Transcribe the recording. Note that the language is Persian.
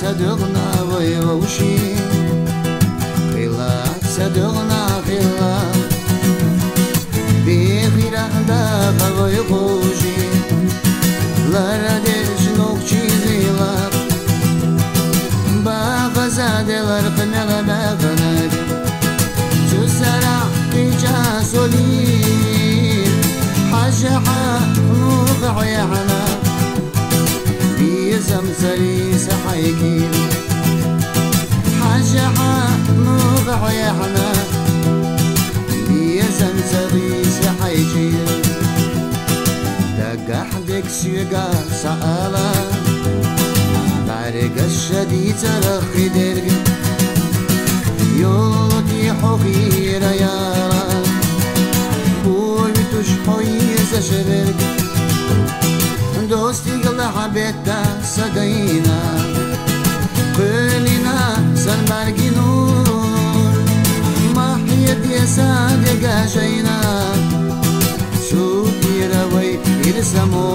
صدقنا ويوشي خلا صدقنا خلا بخيرا دا ويقوشي لا ردش نوكشي زيلا باغزادلر قنغ مغنق جسرا قيجا سولين حجحا نوضع يحنا زمزري سحيكين حجحا نوضع يحنا زمزري سحيكين دقح دك سيقا سألا بارق الشديد ترخي درق يوتي حقير يارا بويتش حويز شبرق دوستي قل حبيتا صدينا قلنا سنبرقي نور محيط يسادق جينا شو تيروي يرسمو